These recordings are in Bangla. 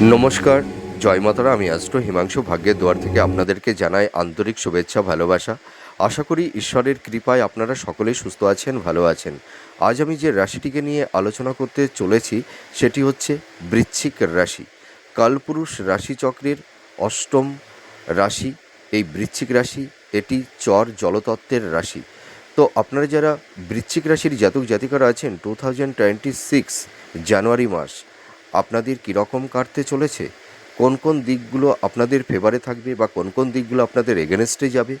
নমস্কার, জয় মাতারা। আমি অ্যাস্ট্রো হিমাংশু ভাগ্যের দুয়ার থেকে আপনাদেরকে জানাই আন্তরিক শুভেচ্ছা, ভালোবাসা। আশা করি ঈশ্বরের কৃপায় আপনারা সকলেই সুস্থ আছেন, ভালো আছেন। আজ আমি যে রাশিটিকে নিয়ে আলোচনা করতে চলেছি সেটি হচ্ছে বৃশ্চিক রাশি। কালপুরুষ রাশিচক্রের অষ্টম রাশি এই বৃশ্চিক রাশি। এটি চর জলতত্ত্বের রাশি। তো আপনারা যারা বৃশ্চিক রাশির জাতক জাতিকারা আছেন, 2026 জানুয়ারি মাস আপনাদের কীরকম কাটতে চলেছে, কোন কোন দিকগুলো আপনাদের ফেভারে থাকবে বা কোন কোন দিকগুলো আপনাদের এগেনস্টে যাবে,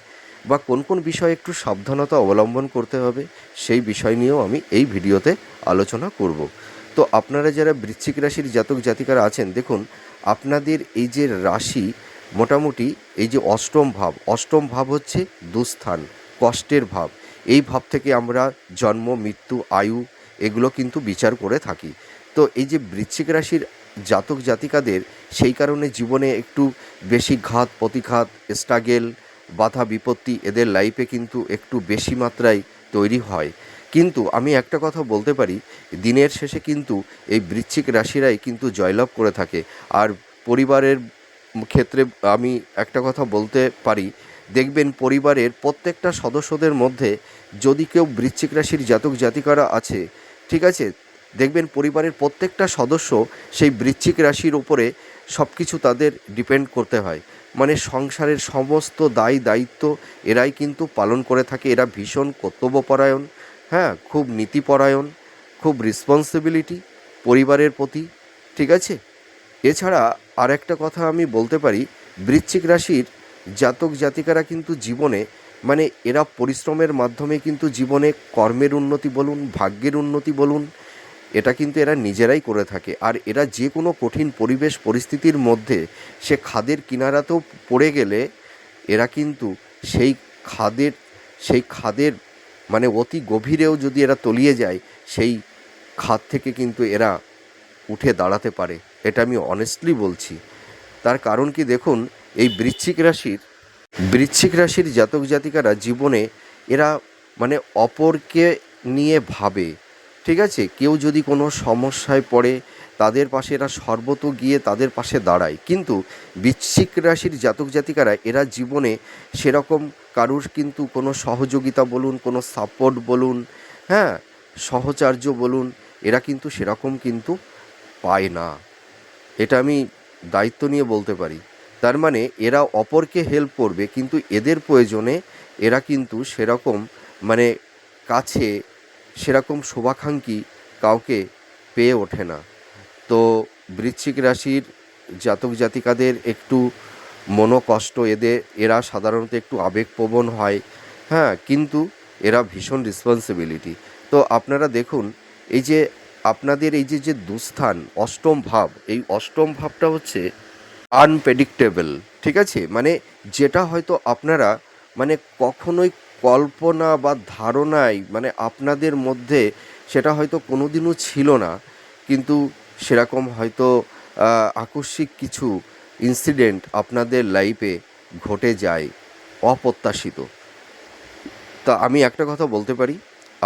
বা কোন কোন বিষয়ে একটু সাবধানতা অবলম্বন করতে হবে, সেই বিষয় নিয়েও আমি এই ভিডিওতে আলোচনা করব। তো আপনারা যারা বৃশ্চিক রাশির জাতক জাতিকারা আছেন, দেখুন আপনাদের এই যে রাশি, মোটামুটি এই যে অষ্টম ভাব হচ্ছে দুস্থান, কষ্টের ভাব। এই ভাব থেকে আমরা জন্ম, মৃত্যু, আয়ু এগুলো কিন্তু বিচার করে থাকি। তো এই যে বৃশ্চিক রাশির জাতক জাতিকাদের সেই কারণে জীবনে একটু বেশি ঘাত প্রতিঘাত, স্ট্রাগেল, বাধা বিপত্তি এদের লাইফে কিন্তু একটু বেশি মাত্রায় তৈরি হয়। কিন্তু আমি একটা কথা বলতে পারি, দিনের শেষে কিন্তু এই বৃশ্চিক রাশিরাই কিন্তু জয়লাভ করে থাকে। আর পরিবারের ক্ষেত্রে আমি একটা কথা বলতে পারি, দেখবেন পরিবারের প্রত্যেকটা সদস্যদের মধ্যে যদি কেউ বৃশ্চিক রাশির জাতক জাতিকারা আছে, ঠিক আছে, দেখবেন পরিবারের প্রত্যেকটা সদস্য সেই বৃশ্চিক রাশির উপরে সব কিছু তাদের ডিপেন্ড করতে হয়। মানে সংসারের সমস্ত দায় দায়িত্ব এরাই কিন্তু পালন করে থাকে। এরা ভীষণ কর্তব্যপরায়ণ, হ্যাঁ, খুব নীতিপরায়ণ, খুব রেসপন্সিবিলিটি পরিবারের প্রতি, ঠিক আছে। এছাড়া আর একটা কথা আমি বলতে পারি, বৃশ্চিক রাশির জাতক জাতিকারা কিন্তু জীবনে, মানে এরা পরিশ্রমের মাধ্যমে কিন্তু জীবনে কর্মের উন্নতি বলুন, ভাগ্যের উন্নতি বলুন, এটা কিন্তু এরা নিজেরাই করে থাকে। আর এরা যে কোনো কঠিন পরিবেশ পরিস্থিতির মধ্যে সে খাদের কিনারাতেও পড়ে গেলে এরা কিন্তু সেই খাদের সেই খাদের, মানে অতি গভীরেও যদি এরা তলিয়ে যায়, সেই খাদ থেকে কিন্তু এরা উঠে দাঁড়াতে পারে। এটা আমি অনেস্টলি বলছি। তার কারণ কি, দেখুন এই বৃশ্চিক রাশির জাতক জাতিকারা জীবনে এরা, মানে অপরকে নিয়ে ভাবে, ঠিক আছে। কেউ যদি কোনো সমস্যায় পড়ে তাদের পাশে এরা সর্বত গিয়ে তাদের পাশে দাঁড়ায়। কিন্তু বৃশ্চিক রাশির জাতক জাতিকারা এরা জীবনে সেরকম কারুর কিন্তু কোনো সহযোগিতা বলুন, কোনো সাপোর্ট বলুন, হ্যাঁ, সহচার্য বলুন, এরা কিন্তু সেরকম কিন্তু পায় না। এটা আমি দায়িত্ব নিয়ে বলতে পারি। তার মানে এরা অপরকে হেল্প করবে, কিন্তু এদের প্রয়োজনে এরা কিন্তু সেরকম, মানে কাছে সেরকম শুভাকাঙ্ক্ষী কাউকে পেয়ে ওঠে না। তো বৃশ্চিক রাশির জাতক জাতিকাদের একটু মনোকষ্ট, এরা সাধারণত একটু আবেগপ্রবণ হয়, হ্যাঁ, কিন্তু এরা ভীষণ রেসপন্সিবিলিটি। তো আপনারা দেখুন, এই যে আপনাদের এই যে যে দুস্থান অষ্টম ভাব, এই অষ্টম ভাবটা হচ্ছে আনপ্রেডিক্টেবল, ঠিক আছে। মানে যেটা হয়তো আপনারা, মানে কখনোই কল্পনা বা ধারণায়, মানে আপনাদের মধ্যে সেটা হয়তো কোনো দিনও ছিল না, কিন্তু সেরকম হয়তো আকস্মিক কিছু ইনসিডেন্ট আপনাদের লাইফে ঘটে যায়, অপ্রত্যাশিত। তা আমি একটা কথা বলতে পারি,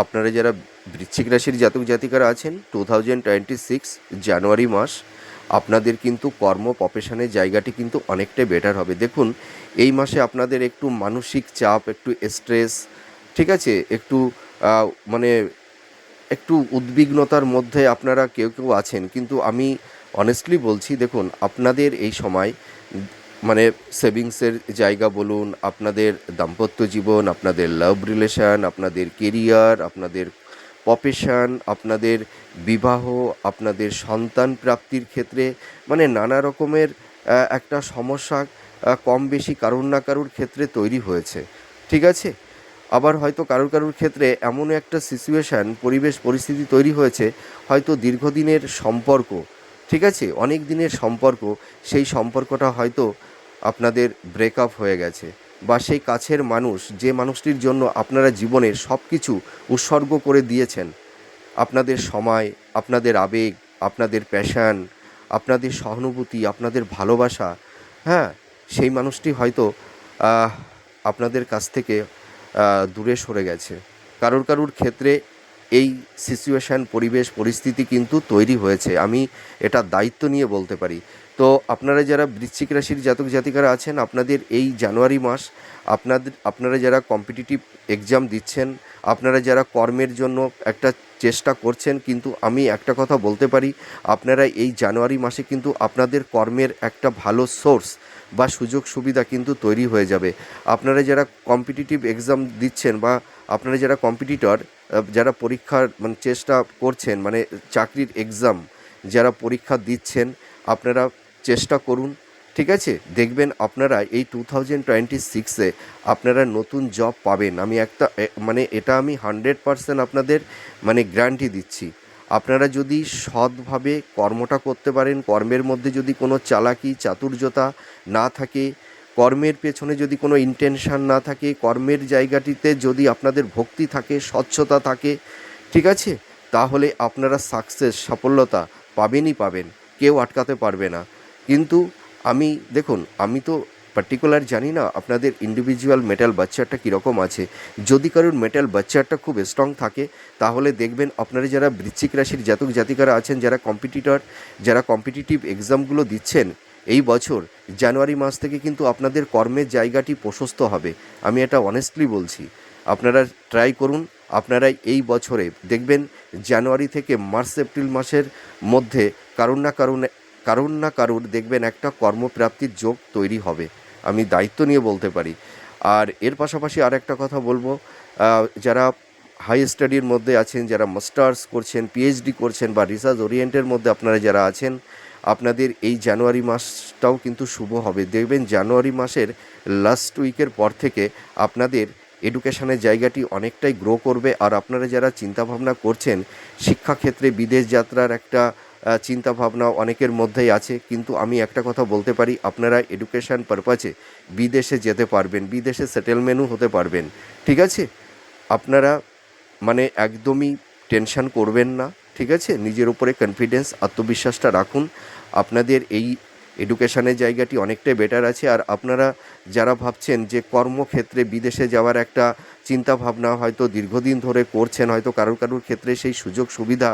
আপনারা যারা বৃশ্চিক রাশির জাতক জাতিকারা আছেন, 2026 জানুয়ারি মাস আপনাদের কিন্তু কর্ম প্রফেশনের জায়গাটি কিন্তু অনেকটাই বেটার হবে। দেখুন এই মাসে আপনাদের একটু মানসিক চাপ, একটু স্ট্রেস, ঠিক আছে, একটু মানে একটু উদ্বিগ্নতার মধ্যে আপনারা কেউ কেউ আছেন। কিন্তু আমি অনেস্টলি বলছি, দেখুন আপনাদের এই সময়, মানে সেভিংসের জায়গা বলুন, আপনাদের দাম্পত্য জীবন, আপনাদের লাভ রিলেশান, আপনাদের কেরিয়ার, আপনাদের প্রফেশন, আপনাদের বিবাহ, আপনাদের সন্তান প্রাপ্তির ক্ষেত্রে, মানে নানা রকমের একটা সমস্যা কম বেশি কারুর না কারুর ক্ষেত্রে তৈরি হয়েছে, ঠিক আছে। আবার হয়তো কারুর কারুর ক্ষেত্রে এমন একটা সিচুয়েশান, পরিবেশ পরিস্থিতি তৈরি হয়েছে, হয়তো দীর্ঘদিনের সম্পর্ক, ঠিক আছে, অনেক দিনের সম্পর্ক, সেই সম্পর্কটা হয়তো আপনাদের ব্রেকআপ হয়ে গেছে। বা সেই কাছের মানুষ, যে মানুষটির জন্য আপনারা জীবনের সব কিছু উৎসর্গ করে দিয়েছেন, আপনাদের সময়, আপনাদের আবেগ, আপনাদের প্যাশান, আপনাদের সহানুভূতি, আপনাদের ভালোবাসা, হ্যাঁ, সেই মানুষটি হয়তো আহ, আপনাদের কাছ থেকে দূরে সরে গেছে। কারুর কারুর ক্ষেত্রে এই সিচুয়েশান, পরিবেশ পরিস্থিতি কিন্তু তৈরি হয়েছে। আমি এটা দায়িত্ব নিয়ে বলতে পারি। তো তো আপনারা যারা বৃশ্চিক রাশির জাতক জাতিকারা আছেন, আপনাদের এই জানুয়ারি মাস আপনারা যারা কম্পিটিটিভ এক্সাম দিচ্ছেন, আপনারা যারা কর্মের জন্য একটা চেষ্টা করছেন, কিন্তু আমি একটা কথা বলতে পারি, আপনারা এই জানুয়ারি মাসে কিন্তু আপনাদের কর্মের একটা ভালো সোর্স বা সুযোগ সুবিধা কিন্তু তৈরি হয়ে যাবে। আপনারা যারা কম্পিটিটিভ এক্সাম দিচ্ছেন বা আপনারা যারা কম্পিটিটর, যারা পরীক্ষার মানে চেষ্টা করছেন, মানে চাকরির এক্সাম যারা পরীক্ষা দিচ্ছেন, আপনারা চেষ্টা করুন, ঠিক আছে? দেখবেন আপনারা এই 2026-এ আপনারা নতুন জব পাবেন। আমি মানে এটা আমি 100% আপনাদের মানে গ্যারান্টি দিচ্ছি। আপনারা যদি সৎভাবে কর্মটা করতে পারেন, কর্মের মধ্যে যদি কোনো চালাকি চাতুর্যতা না থাকে, কর্মের পেছনে যদি কোনো ইন্টেনশন না থাকে, কর্মের জায়গাটিতে যদি আপনাদের ভক্তি থাকে, স্বচ্ছতা থাকে, ঠিক আছে, তাহলে আপনারা সাফল্যতা পাবেনই পাবেন, কেউ আটকাতে পারবে না। কিন্তু দেখুন, আমি তো পার্টিকুলার জানি না আপনাদের ইন্ডিভিজুয়াল মেটাল বাচ্চারটা কীরকম আছে। যদি কারোর মেটাল বাচ্চারটা খুব স্ট্রং থাকে, তাহলে দেখবেন আপনারা যারা বৃশ্চিক রাশির জাতক জাতিকারা আছেন, যারা কম্পিটিটর, যারা কম্পিটিটিভ এক্সামগুলো দিচ্ছেন, এই বছর জানুয়ারি মাস থেকে কিন্তু আপনাদের কর্মের জায়গাটি প্রশস্ত হবে। আমি এটা অনেস্টলি বলছি। আপনারা ট্রাই করুন। আপনারা এই বছরে দেখবেন জানুয়ারি থেকে মার্চ এপ্রিল মাসের মধ্যে কারুর না কারুর দেখবেন একটা কর্মপ্রাপ্তির যোগ তৈরি হবে। আমি দায়িত্ব নিয়ে বলতে পারি। আর এর পাশাপাশি আর একটা কথা বলবো, যারা হাই স্টাডির মধ্যে আছেন, যারা মাস্টার্স করছেন, পিএইচডি করছেন বা রিসার্চ ওরিয়েন্টের মধ্যে আপনারা যারা আছেন, আপনাদের এই জানুয়ারি মাসটাও কিন্তু শুভ হবে। দেখবেন জানুয়ারি মাসের লাস্ট উইকের পর থেকে আপনাদের এডুকেশনের জায়গাটি অনেকটাই গ্রো করবে। আর আপনারা যারা চিন্তাভাবনা করছেন শিক্ষাক্ষেত্রে বিদেশ যাত্রার একটা চিন্তাভাবনা অনেকের মধ্যেই আছে, কিন্তু আমি একটা কথা বলতে পারি, আপনারা এডুকেশান পারপাসে বিদেশে যেতে পারবেন, বিদেশে সেটেলমেন্টও হতে পারবেন, ঠিক আছে? আপনারা মানে একদমই টেনশন করবেন না, ঠিক আছে? নিজের উপরে কনফিডেন্স, আত্মবিশ্বাসটা রাখুন। আপনাদের এই এডুকেশনের জায়গাটি অনেকটাই বেটার আছে। আর আপনারা যারা ভাবছেন যে কর্মক্ষেত্রে বিদেশে যাওয়ার একটা চিন্তাভাবনা হয়তো দীর্ঘদিন ধরে করছেন, হয়তো কারোর ক্ষেত্রে সেই সুযোগ সুবিধা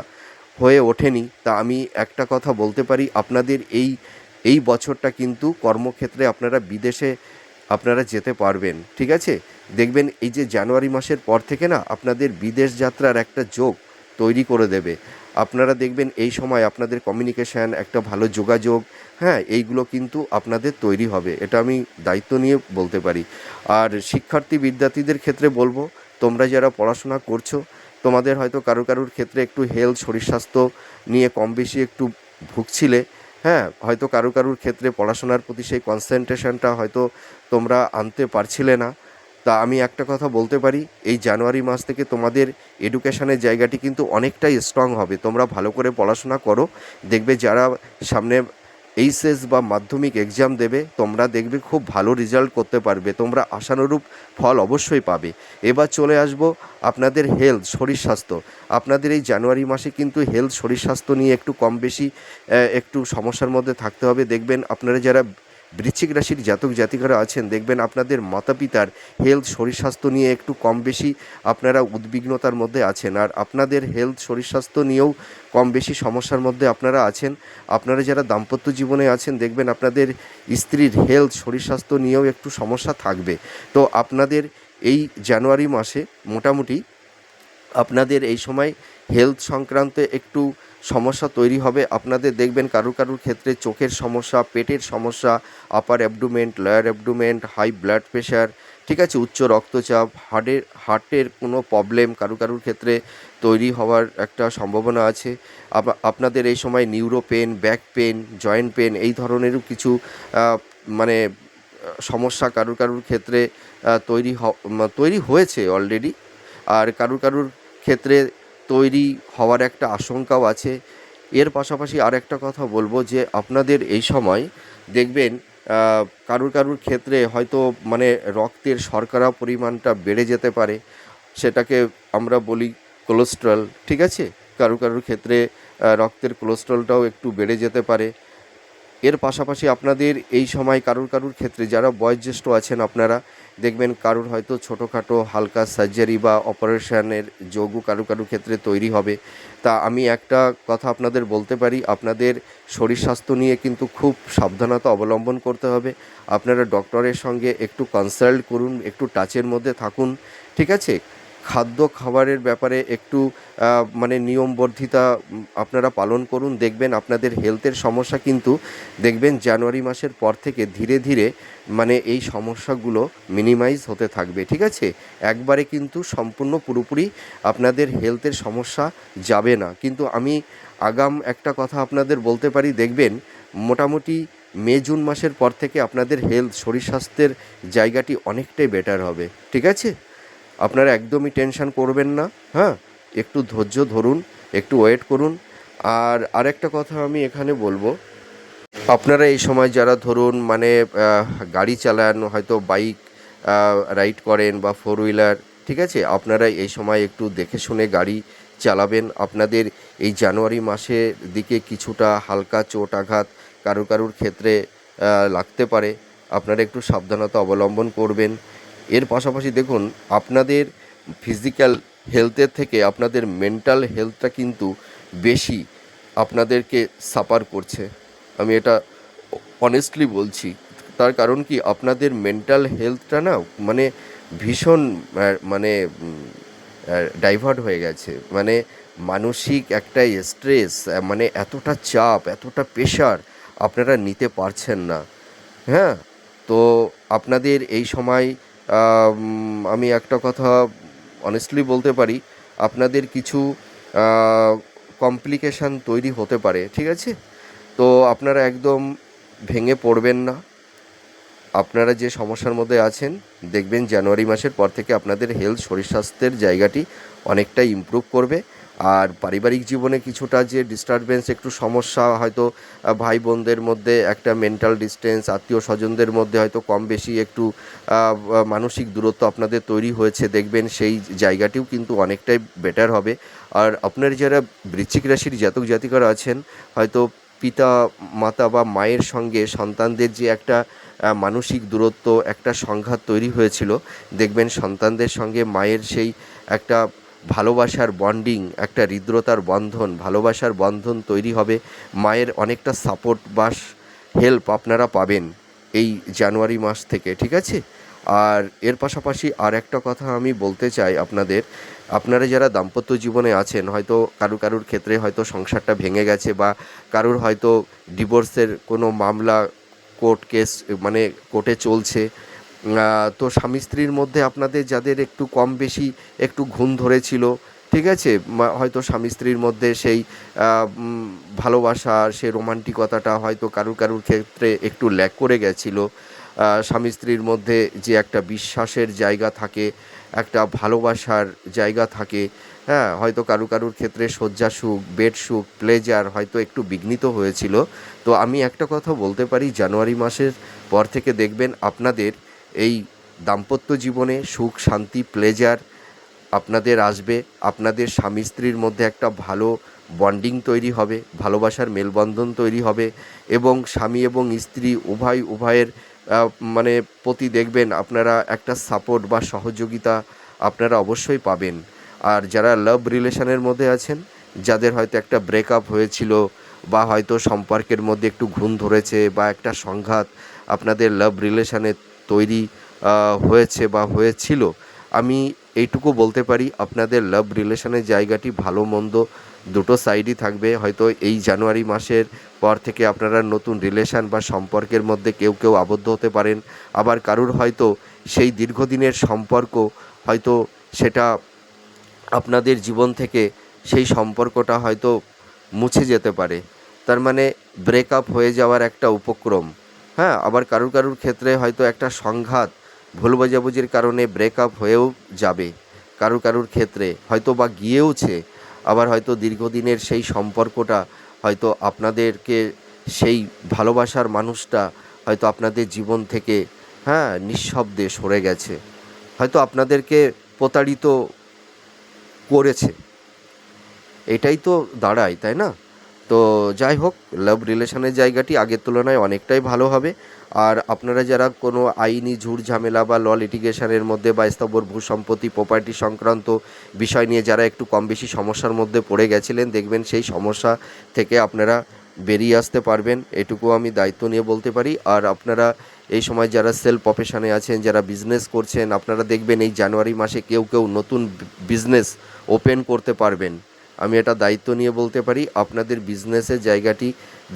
হয়ে ওঠেনি, তা আমি একটা কথা বলতে পারি, আপনাদের এই বছরটা কিন্তু কর্মক্ষেত্রে আপনারা বিদেশে আপনারা যেতে পারবেন, ঠিক আছে? দেখবেন এই যে জানুয়ারি মাসের পর থেকে না আপনাদের বিদেশ যাত্রার একটা যোগ তৈরি করে দেবে। আপনারা দেখবেন এই সময় আপনাদের কমিউনিকেশান, একটা ভালো যোগাযোগ, হ্যাঁ, এইগুলো কিন্তু আপনাদের তৈরি হবে। এটা আমি দায়িত্ব নিয়ে বলতে পারি। আর শিক্ষার্থী বিদ্যার্থীদের ক্ষেত্রে বলবো, তোমরা যারা পড়াশোনা করছো, তোমাদের হয়তো কারোর ক্ষেত্রে একটু হেলথ, শরীর স্বাস্থ্য নিয়ে কম বেশি একটু ভুগছিলে, হ্যাঁ, হয়তো কারোর ক্ষেত্রে পড়াশোনার প্রতি সেই কনসেন্ট্রেশনটা হয়তো তোমরা আনতে পারছিলে না। তা আমি একটা কথা বলতে পারি, এই জানুয়ারি মাস থেকে তোমাদের এডুকেশনের জায়গাটি কিন্তু অনেকটাই স্ট্রং হবে। তোমরা ভালো করে পড়াশোনা করো, দেখবে যারা সামনে এইচএস বা মাধ্যমিক এক্সাম দেবে, তোমরা দেখবে খুব ভালো রেজাল্ট করতে পারবে, তোমরা আশানুরূপ ফল অবশ্যই পাবে। এবার চলে আসবো আপনাদের হেলথ, শরীর স্বাস্থ্য। আপনাদের এই জানুয়ারি মাসে কিন্তু হেলথ, শরীর স্বাস্থ্য নিয়ে একটু কম বেশি একটু সমস্যার মধ্যে থাকতে হবে। দেখবেন আপনারা যারা বৃশ্চিক রাশির জাতক জাতিকারা আছেন, দেখবেন আপনাদের মাতা পিতার হেলথ, শরীর স্বাস্থ্য নিয়ে একটু কম বেশি আপনারা উদ্বিগ্নতার মধ্যে আছেন। আর আপনাদের হেলথ, শরীর স্বাস্থ্য নিয়েও কম বেশি সমস্যার মধ্যে আপনারা আছেন। আপনারা যারা দাম্পত্য জীবনে আছেন, দেখবেন আপনাদের স্ত্রীর হেলথ, শরীর স্বাস্থ্য নিয়েও একটু সমস্যা থাকবে। তো আপনাদের এই জানুয়ারি মাসে মোটামুটি আপনাদের এই সময় হেলথ সংক্রান্ত একটু সমস্যা তৈরি হবে। আপনাদের দেখবেন কারুর ক্ষেত্রে চোখের সমস্যা, পেটের সমস্যা, upper abdomen, lower abdomen, high blood pressure, ঠিক আছে, উচ্চ রক্তচাপ, হার্টের কোনো প্রবলেম কারুর ক্ষেত্রে তৈরি হওয়ার একটা সম্ভাবনা আছে। আপনাদের এই সময় neuro pain, back pain, joint pain, এই ধরনেরও কিছু মানে সমস্যা কারুর ক্ষেত্রে তৈরি হয়েছে অলরেডি। আর কারুর ক্ষেত্রে তৈরি হওয়ার একটা আশঙ্কাও আছে। এর পাশাপাশি আর একটা কথা বলবো যে আপনাদের এই সময় দেখবেন কারুর ক্ষেত্রে হয়তো মানে রক্তের শর্করা পরিমাণটা বেড়ে যেতে পারে, সেটাকে আমরা বলি কোলেস্টেরল, ঠিক আছে? কারুর ক্ষেত্রে রক্তের কোলেস্টেরলটাও একটু বেড়ে যেতে পারে। এর পাশাপাশি আপনাদের এই সময় কারুর কারুর ক্ষেত্রে যারা বয়োজ্যেষ্ঠ আছেন আপনারা দেখবেন কারুর হয়তো ছোটোখাটো হালকা সার্জারি বা অপারেশনের যোগও কারুর কারুর ক্ষেত্রে তৈরি হবে। তা আমি একটা কথা আপনাদের বলতে পারি, আপনাদের শরীর স্বাস্থ্য নিয়ে কিন্তু খুব সাবধানতা অবলম্বন করতে হবে। আপনারা ডক্টরের সঙ্গে একটু কনসাল্ট করুন, একটু টাচের মধ্যে থাকুন, ঠিক আছে? খাদ্য খাবারের ব্যাপারে একটু মানে নিয়মবর্ধিতা আপনারা পালন করুন। দেখবেন আপনাদের হেলথের সমস্যা কিন্তু দেখবেন জানুয়ারি মাসের পর থেকে ধীরে ধীরে মানে এই সমস্যাগুলো মিনিমাইজ হতে থাকবে, ঠিক আছে? একবারে কিন্তু সম্পূর্ণ পুরোপুরি আপনাদের হেলথের সমস্যা যাবে না, কিন্তু আমি আগাম একটা কথা আপনাদের বলতে পারি, দেখবেন মোটামুটি মে জুন মাসের পর থেকে আপনাদের হেলথ শরীর স্বাস্থ্যের জায়গাটি অনেকটাই বেটার হবে, ঠিক আছে? আপনারা একদমই টেনশন করবেন না, হ্যাঁ? একটু ধৈর্য ধরুন, একটু ওয়েট করুন। আর আরেকটা কথা আমি এখানে বলবো, আপনারা এই সময় যারা ধরুন মানে গাড়ি চালান, হয়তো বাইক রাইড করেন বা ফোর হুইলার, ঠিক আছে? আপনারা এই সময় একটু দেখে শুনে গাড়ি চালাবেন। আপনাদের এই জানুয়ারি মাসের দিকে কিছুটা হালকা চোট আঘাত কারুর কারুর ক্ষেত্রে লাগতে পারে, আপনারা একটু সাবধানতা অবলম্বন করবেন। এর পাশাপাশি দেখুন, আপনাদের ফিজিক্যাল হেলথের থেকে আপনাদের মেন্টাল হেলথটা কিন্তু বেশি আপনাদেরকে সাফার করছে, আমি এটা অনেস্টলি বলছি। তার কারণ কি, আপনাদের মেন্টাল হেলথটা না মানে ভীষণ মানে ডাইভার্ট হয়ে গেছে। মানে মানসিক একটা স্ট্রেস, মানে এতটা চাপ, এতটা প্রেশার আপনারা নিতে পারছেন না, হ্যাঁ? তো আপনাদের এই সময় আমি একটা কথা অনেস্টলি বলতে পারি, আপনাদের কিছু কমপ্লিকেশান তৈরি হতে পারে, ঠিক আছে? তো আপনারা একদম ভেঙে পড়বেন না। আপনারা যে সমস্যার মধ্যে আছেন, দেখবেন জানুয়ারি মাসের পর থেকে আপনাদের হেলথ শরীর স্বাস্থ্যের জায়গাটি অনেকটাই ইমপ্রুভ করবে। আর পারিবারিক জীবনে কিছুটা যে ডিস্টারবেন্স, একটু সমস্যা হয়তো ভাই বোনদের মধ্যে একটা মেন্টাল ডিস্টেন্স, আত্মীয় স্বজনদের মধ্যে হয়তো কম বেশি একটু মানসিক দূরত্ব আপনাদের তৈরি হয়েছে, দেখবেন সেই জায়গাটিও কিন্তু অনেকটাই বেটার হবে। আর আপনার যারা বৃশ্চিক রাশির জাতক জাতিকারা আছেন, হয়তো পিতা মাতা বা মায়ের সঙ্গে সন্তানদের যে একটা মানসিক দূরত্ব, একটা সংঘাত তৈরি হয়েছিল, দেখবেন সন্তানদের সঙ্গে মায়ের সেই একটা ভালোবাসার বন্ডিং, একটা হৃদ্রতার বন্ধন, ভালোবাসার বন্ধন তৈরি হবে। মায়ের অনেকটা সাপোর্ট বা হেল্প আপনারা পাবেন এই জানুয়ারি মাস থেকে, ঠিক আছে? আর এর পাশাপাশি আর একটা কথা আমি বলতে চাই আপনাদের, আপনারা যারা দাম্পত্য জীবনে আছেন, হয়তো কারুর ক্ষেত্রে হয়তো সংসারটা ভেঙে গেছে, বা কারুর হয়তো ডিভোর্সের কোনো মামলা কোর্ট কেস মানে কোর্টে চলছে, তো স্বামী স্ত্রীর মধ্যে আপনাদের যাদের একটু কম বেশি একটু ঘুণ ধরেছিল, ঠিক আছে? হয়তো স্বামী স্ত্রীর মধ্যে সেই ভালোবাসা, সে রোমান্টিকতাটা হয়তো কারুর ক্ষেত্রে একটু ল্যাক করে গেছিলো। স্বামী স্ত্রীর মধ্যে যে একটা বিশ্বাসের জায়গা থাকে, একটা ভালোবাসার জায়গা থাকে, হ্যাঁ? হয়তো কারুর ক্ষেত্রে শয্যা সুখ, বেড সুখ, প্লেজার হয়তো একটু বিঘ্নিত হয়েছিল। তো আমি একটা কথা বলতে পারি, জানুয়ারি মাসের পর থেকে দেখবেন আপনাদের এই দাম্পত্য জীবনে সুখ, শান্তি, প্লেজার আপনাদের আসবে। আপনাদের স্বামী স্ত্রীর মধ্যে একটা ভালো বন্ডিং তৈরি হবে, ভালোবাসার মেলবন্ধন তৈরি হবে, এবং স্বামী এবং স্ত্রী উভয়ের মানে প্রতি দেখবেন আপনারা একটা সাপোর্ট বা সহযোগিতা আপনারা অবশ্যই পাবেন। আর যারা লাভ রিলেশনের মধ্যে আছেন, যাদের হয়তো একটা ব্রেকআপ হয়েছিল, বা হয়তো সম্পর্কের মধ্যে একটু ঘুণ ধরেছে, বা একটা সংঘাত আপনাদের লাভ রিলেশনে তৈরি হয়েছে বা হয়েছিল, আমি এইটুকু বলতে পারি, আপনাদের লাভ রিলেশনের জায়গাটি ভালো মন্দ দুটো সাইডই থাকবে। হয়তো এই জানুয়ারি মাসের পর থেকে আপনারা নতুন রিলেশান বা সম্পর্কের মধ্যে কেউ আবদ্ধ হতে পারেন। আবার কারুর হয়তো সেই দীর্ঘদিনের সম্পর্ক হয়তো সেটা আপনাদের জীবন থেকে সেই সম্পর্কটা হয়তো মুছে যেতে পারে। তার মানে ব্রেকআপ হয়ে যাওয়ার একটা উপক্রম, হ্যাঁ? আবার কারুর ক্ষেত্রে হয়তো একটা সংঘাত, ভুল বোঝাবুঝির কারণে ব্রেকআপ হয়েও যাবে। কারুর ক্ষেত্রে হয়তো বা গিয়েওছে। আবার হয়তো দীর্ঘদিনের সেই সম্পর্কটা হয়তো আপনাদেরকে, সেই ভালোবাসার মানুষটা হয়তো আপনাদের জীবন থেকে, হ্যাঁ, নিঃশব্দে সরে গেছে। হয়তো আপনাদেরকে প্রতারিত করেছে। এটাই তো দাঁড়ায়, তাই না? তো যাই হোক, লাভ রিলেশনের জায়গাটি আগের তুলনায় অনেকটাই ভালো হবে। আর আপনারা যারা কোনো আইনি ঝুট ঝামেলা বা ল লিটিগেশনের মধ্যে বা স্থাবর ভূসম্পত্তি প্রপার্টি সংক্রান্ত বিষয় নিয়ে যারা একটু কম বেশি সমস্যার মধ্যে পড়ে গেছিলেন, দেখবেন সেই সমস্যা থেকে আপনারা বেরিয়ে আসতে পারবেন, এটুকু আমি দায়িত্ব নিয়ে বলতে পারি। আর আপনারা এই সময় যারা সেলফ প্রফেশনে আছেন, যারা বিজনেস করছেন, আপনারা দেখবেন এই জানুয়ারি মাসে কেউ কেউ নতুন বিজনেস ওপেন করতে পারবেন। আমি এটা দায়িত্ব নিয়ে বলতে পারি। আপনাদের বিজনেসের জায়গাটি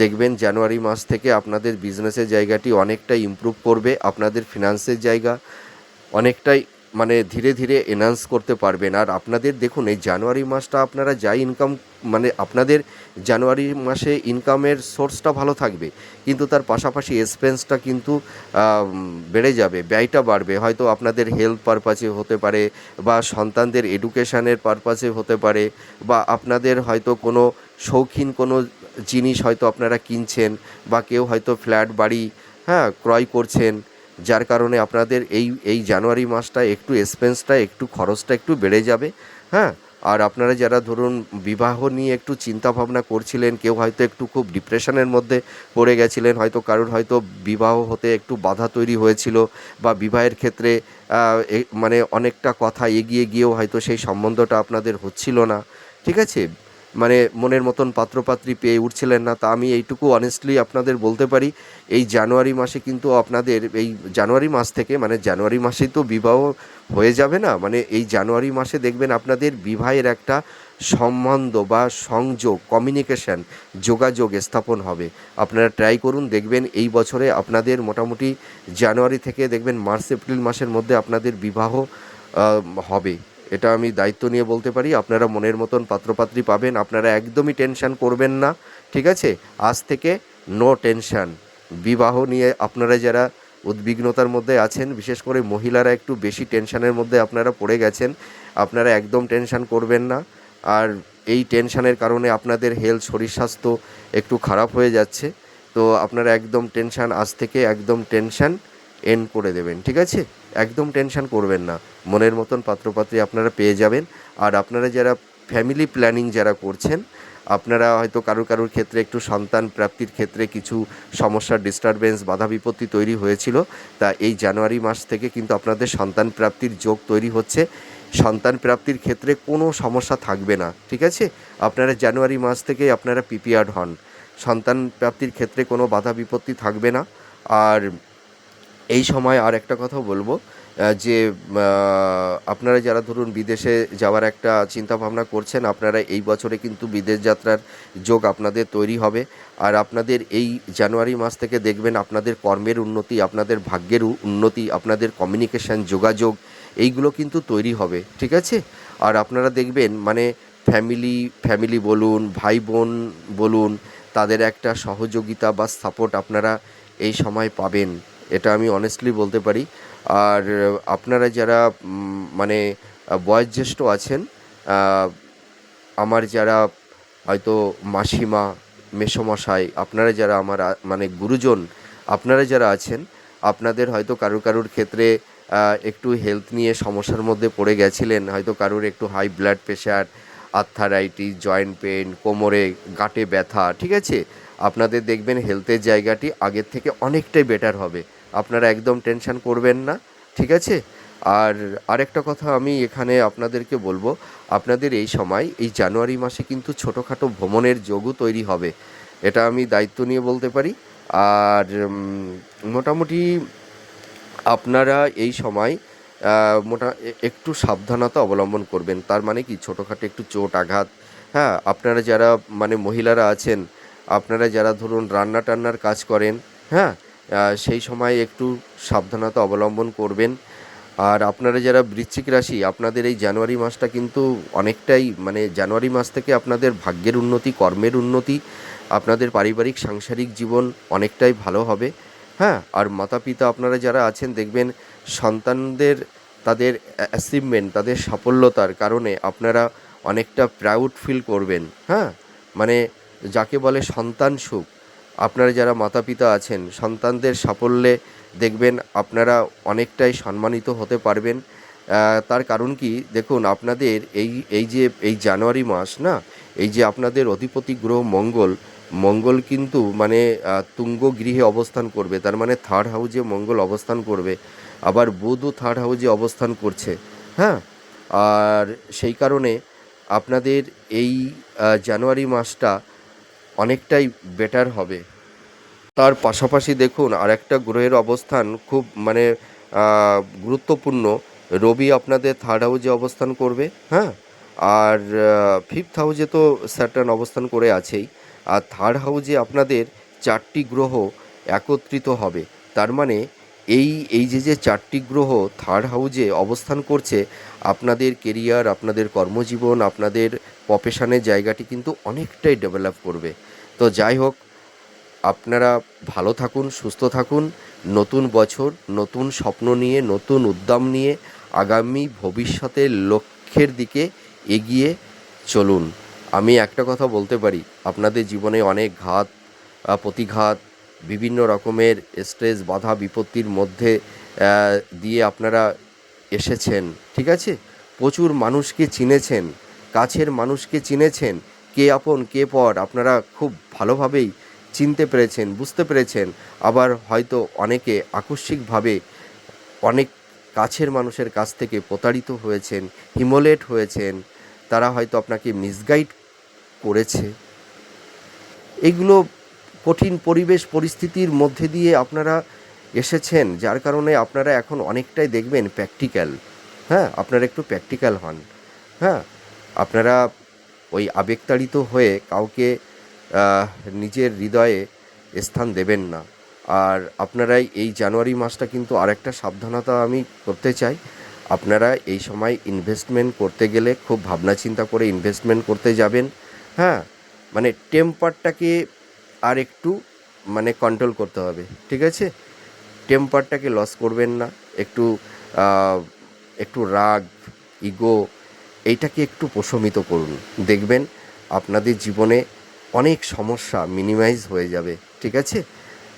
দেখবেন জানুয়ারি মাস থেকে আপনাদের বিজনেসের জায়গাটি অনেকটাই ইমপ্রুভ করবে। আপনাদের ফিনান্সের জায়গা অনেকটাই মানে ধীরে ধীরে এনহান্স করতে পারবেন। আর আপনাদের দেখুন এই জানুয়ারি মাসটা আপনারা যাই ইনকাম, মানে আপনাদের জানুয়ারি মাসে ইনকামের সোর্সটা ভালো থাকবে, কিন্তু তার পাশাপাশি এক্সপেন্সটা কিন্তু বেড়ে যাবে, ব্যয়টা বাড়বে। হয়তো আপনাদের হেলথ পারপাসে হতে পারে, বা সন্তানদের এডুকেশানের পারপাসে হতে পারে, বা আপনাদের হয়তো কোনো শৌখিন কোনো জিনিস হয়তো আপনারা কিনছেন, বা কেউ হয়তো ফ্ল্যাট বাড়ি ক্রয় করছেন, যার কারণে আপনাদের এই জানুয়ারি মাসটা একটু এক্সপেন্সটা একটু খরচটা একটু বেড়ে যাবে। হ্যাঁ, আর আপনারা যারা ধরুন বিবাহ নিয়ে একটু চিন্তা ভাবনা করছিলেন, কেউ হয়তো একটু খুব ডিপ্রেশনের মধ্যে পড়ে গেছিলেন, হয়তো কারোর হয়তো বিবাহ হতে একটু বাধা তৈরি হয়েছিল, বা বিবাহের ক্ষেত্রে মানে অনেকটা কথা এগিয়ে গিয়েও হয়তো সেই সম্বন্ধটা আপনাদের হচ্ছিল না, ঠিক আছে, মানে মনের মতন পাত্রপাত্রী পেয়ে উঠছিলেন না। তা আমি এইটুকু অনেস্টলি আপনাদের বলতে পারি, এই জানুয়ারি মাসে কিন্তু আপনাদের এই জানুয়ারি মাস থেকে, মানে জানুয়ারি মাসেই তো বিবাহ হয়ে যাবে না, মানে এই জানুয়ারি মাসে দেখবেন আপনাদের বিবাহের একটা সম্বন্ধ বা সংযোগ, কমিউনিকেশান, যোগাযোগ স্থাপন হবে। আপনারা ট্রাই করুন, দেখবেন এই বছরে আপনাদের মোটামুটি জানুয়ারি থেকে দেখবেন মার্চ এপ্রিল মাসের মধ্যে আপনাদের বিবাহ হবে। এটা আমি দায়িত্ব নিয়ে বলতে পারি। আপনারা মনের মতন পাত্রপাত্রী পাবেন। আপনারা একদমই টেনশান করবেন না, ঠিক আছে? আজ থেকে নো টেনশান। বিবাহ নিয়ে আপনারা যারা উদ্বিগ্নতার মধ্যে আছেন, বিশেষ করে মহিলারা একটু বেশি টেনশানের মধ্যে আপনারা পড়ে গেছেন, আপনারা একদম টেনশান করবেন না। আর এই টেনশানের কারণে আপনাদের হেলথ, শরীর স্বাস্থ্য একটু খারাপ হয়ে যাচ্ছে। তো আপনারা একদম টেনশান আজ থেকে একদম টেনশান এন্ড করে দেবেন, ঠিক আছে? একদম টেনশান করবেন না। মনের মতন পাত্রপাত্রী আপনারা পেয়ে যাবেন। আর আপনারা যারা ফ্যামিলি প্ল্যানিং যারা করছেন, আপনারা হয়তো কারুর ক্ষেত্রে একটু সন্তান প্রাপ্তির ক্ষেত্রে কিছু সমস্যার ডিস্টারবেন্স, বাধা বিপত্তি তৈরি হয়েছিল। তা এই জানুয়ারি মাস থেকে কিন্তু আপনাদের সন্তান প্রাপ্তির যোগ তৈরি হচ্ছে। সন্তান প্রাপ্তির ক্ষেত্রে কোনো সমস্যা থাকবে না, ঠিক আছে? আপনারা জানুয়ারি মাস থেকেই আপনারা প্রিপেয়ার্ড হন। সন্তান প্রাপ্তির ক্ষেত্রে কোনো বাধা বিপত্তি থাকবে না। আর এই সময় আর একটা কথা বলবো, যে আপনারা যারা ধরুন বিদেশে যাওয়ার একটা চিন্তাভাবনা করছেন, আপনারা এই বছরে কিন্তু বিদেশ যাত্রার যোগ আপনাদের তৈরি হবে। আর আপনাদের এই জানুয়ারি মাস থেকে দেখবেন আপনাদের কর্মের উন্নতি, আপনাদের ভাগ্যের উন্নতি, আপনাদের কমিউনিকেশান, যোগাযোগ এইগুলো কিন্তু তৈরি হবে, ঠিক আছে? আর আপনারা দেখবেন মানে ফ্যামিলি বলুন, ভাই বোন বলুন, তাদের একটা সহযোগিতা বা সাপোর্ট আপনারা এই সময় পাবেন। এটা আমি অনেস্টলি বলতে পারি। আর আপনারা যারা মানে বয়োজ্যেষ্ঠ আছেন, আমার যারা হয়তো মাসিমা, মেসোমশাই, আপনারা যারা আমার মানে গুরুজন, আপনারা যারা আছেন, আপনাদের হয়তো কারুর ক্ষেত্রে একটু হেলথ নিয়ে সমস্যার মধ্যে পড়ে গেছিলেন, হয়তো কারুর একটু high blood pressure, arthritis, joint pain, কোমরে গাঁটে ব্যথা, ঠিক আছে? আপনাদের দেখবেন হেলথের জায়গাটি আগের থেকে অনেকটাই বেটার হবে। আপনারা একদম টেনশান করবেন না, ঠিক আছে? আর আরেকটা কথা আমি এখানে আপনাদেরকে বলবো, আপনাদের এই সময় এই জানুয়ারি মাসে কিন্তু ছোটোখাটো ভ্রমণের যোগও তৈরি হবে। এটা আমি দায়িত্ব নিয়ে বলতে পারি। আর মোটামুটি আপনারা এই সময় একটু সাবধানতা অবলম্বন করবেন। তার মানে কি, ছোটোখাটো একটু চোট আঘাত, আপনারা যারা মানে মহিলারা আছেন, আপনারা যারা ধরুন রান্না টান্নার কাজ করেন, হ্যাঁ সেই সময় একটু সাবধানতা অবলম্বন করবেন। আর আপনারা যারা বৃশ্চিক রাশি, আপনাদের এই জানুয়ারি মাসটা কিন্তু অনেকটাই, মানে জানুয়ারি মাস থেকে আপনাদের ভাগ্যের উন্নতি, কর্মের উন্নতি, আপনাদের পারিবারিক সাংসারিক জীবন অনেকটাই ভালো হবে। আর মাতা পিতা আপনারা যারা আছেন, দেখবেন সন্তানদের তাদের অ্যাচিভমেন্ট, তাদের সাফল্যতার কারণে আপনারা অনেকটা প্রাউড ফিল করবেন। মানে যাকে বলে সন্তান সুখ। আপনারা যারা মাতা পিতা আছেন, সন্তানদের সাফল্যে দেখবেন আপনারা অনেকটাই সম্মানিত হতে পারবেন। তার কারণ কি, দেখুন আপনাদের এই যে এই জানুয়ারি মাস না, এই যে আপনাদের অধিপতি গ্রহ মঙ্গল, মঙ্গল কিন্তু মানে তুঙ্গ গৃহে অবস্থান করবে, তার মানে থার্ড হাউসে মঙ্গল অবস্থান করবে। আবার বুধও থার্ড হাউসে অবস্থান করছে। হ্যাঁ, আর সেই কারণে আপনাদের এই জানুয়ারি মাসটা অনেকটাই বেটার হবে। তার পাশাপাশি দেখুন আরেকটা গ্রহের অবস্থান খুব মানে গুরুত্বপূর্ণ। রবি আপনাদের থার্ড হাউসে অবস্থান করবে। হ্যাঁ, আর ফিফথ হাউসে তো স্যাটার্ন অবস্থান করে আছেই। আর থার্ড হাউসে আপনাদের 4টি গ্রহ একত্রিত হবে। তার মানে এই যে চারটি গ্রহ থার্ড হাউসে অবস্থান করছে, আপনাদের কেরিয়ার, আপনাদের কর্মজীবন, আপনাদের প্রফেশনের জায়গাটি কিন্তু অনেকটাই ডেভেলপ করবে। তো যাই হোক, আপনারা ভালো থাকুন, সুস্থ থাকুন। নতুন বছর, নতুন স্বপ্ন নিয়ে, নতুন উদ্যম নিয়ে আগামী ভবিষ্যতের লক্ষ্যের দিকে এগিয়ে চলুন। আমি একটা কথা বলতে পারি, আপনাদের জীবনে অনেক ঘাত প্রতিঘাত, বিভিন্ন রকমের স্ট্রেস, বাধা বিপত্তির মধ্যে দিয়ে আপনারা এসেছেন, ঠিক আছে? প্রচুর মানুষকে চিনেছেন, কাছের মানুষকে চিনেছেন, কে আপন কে পর আপনারা খুব ভালোভাবেই চিনতে পেরেছেন, বুঝতে পেরেছেন। আবার হয়তো অনেকে আকস্মিকভাবে অনেক কাছের মানুষের কাছ থেকে প্রতারিত হয়েছেন, হিমোলেট হয়েছেন, তারা হয়তো আপনাকে মিসগাইড করেছে। এগুলো কঠিন পরিবেশ পরিস্থিতির মধ্যে দিয়ে আপনারা এসেছেন, যার কারণে আপনারা এখন অনেকটাই দেখবেন প্র্যাকটিক্যাল। হ্যাঁ, আপনারা একটু প্র্যাকটিক্যাল হন। হ্যাঁ, আপনারা ওই আবেগতাড়িত হয়ে কাউকে নিজের হৃদয়ে স্থান দেবেন না। আর আপনারাই এই জানুয়ারি মাসটা কিন্তু আরেকটা সাবধানতা আমি করতে চাই, আপনারা এই সময় ইনভেস্টমেন্ট করতে গেলে খুব ভাবনা চিন্তা করে ইনভেস্টমেন্ট করতে যাবেন। হ্যাঁ, মানে টেম্পারটাকে আর একটু মানে কন্ট্রোল করতে হবে, ঠিক আছে? টেম্পারটাকে লস করবেন না। একটু একটু রাগ, ইগো এইটাকে একটু প্রশমিত করুন। দেখবেন আপনাদের জীবনে অনেক সমস্যা মিনিমাইজ হয়ে যাবে, ঠিক আছে?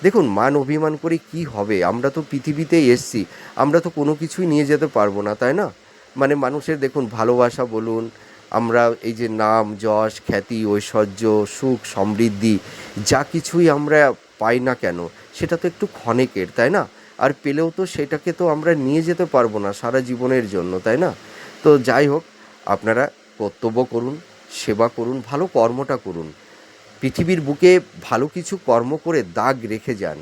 দেখুন, মান অভিমান করে কি হবে? আমরা তো পৃথিবীতেই এসছি, আমরা তো কোনো কিছুই নিয়ে যেতে পারবো না, তাই না? মানে মানুষের দেখুন ভালোবাসা বলুন, আমরা এই যে নাম, যশ, খ্যাতি, ঐশ্বর্য, সুখ, সমৃদ্ধি যা কিছুই আমরা পাই না কেন, সেটা তো একটু ক্ষণিকের, তাই না? আর পেলেও তো সেটাকে তো আমরা নিয়ে যেতে পারবো না সারা জীবনের জন্য, তাই না? তো যাই হোক, আপনারা কর্তব্য করুন, সেবা করুন, ভালো কর্মটা করুন। পৃথিবীর বুকে ভালো কিছু কর্ম করে দাগ রেখে যান,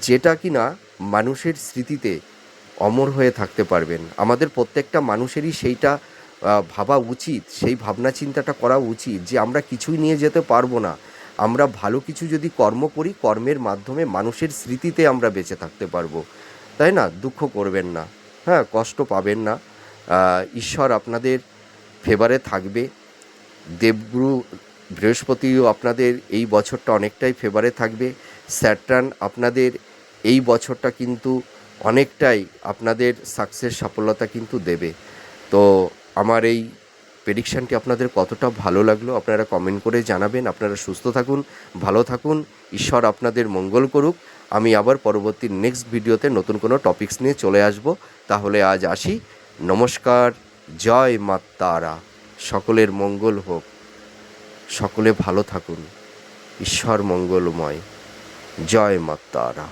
যেটা কিনা মানুষের স্মৃতিতে অমর হয়ে থাকতে পারবেন। আমাদের প্রত্যেকটা মানুষেরই সেইটা ভাবা উচিত, সেই ভাবনা চিন্তাটা করা উচিত যে আমরা কিছুই নিয়ে যেতে পারবো না, আমরা ভালো কিছু যদি কর্ম করি, কর্মের মাধ্যমে মানুষের স্মৃতিতে আমরা বেঁচে থাকতে পারবো, তাই না? দুঃখ করবেন না, হ্যাঁ, কষ্ট পাবেন না। ঈশ্বর আপনাদের ফেভারে থাকবে। দেবগুরু বৃহস্পতিও আপনাদের এই বছরটা অনেকটাই ফেভারে থাকবে। স্যাটার্ন আপনাদের এই বছরটা কিন্তু অনেকটাই আপনাদের সাকসেস, সফলতা কিন্তু দেবে। তো আমার এই প্রেডিকশানটি আপনাদের কতটা ভালো লাগলো আপনারা কমেন্ট করে জানাবেন। আপনারা সুস্থ থাকুন, ভালো থাকুন, ঈশ্বর আপনাদের মঙ্গল করুক। আমি আবার পরবর্তী নেক্সট ভিডিওতে নতুন কোনো টপিকস নিয়ে চলে আসব। তাহলে আজ আসি, নমস্কার, জয় মা তারা। সকলের মঙ্গল হোক, সকলে ভালো থাকুন, ঈশ্বর মঙ্গলময়, জয় মা তারা।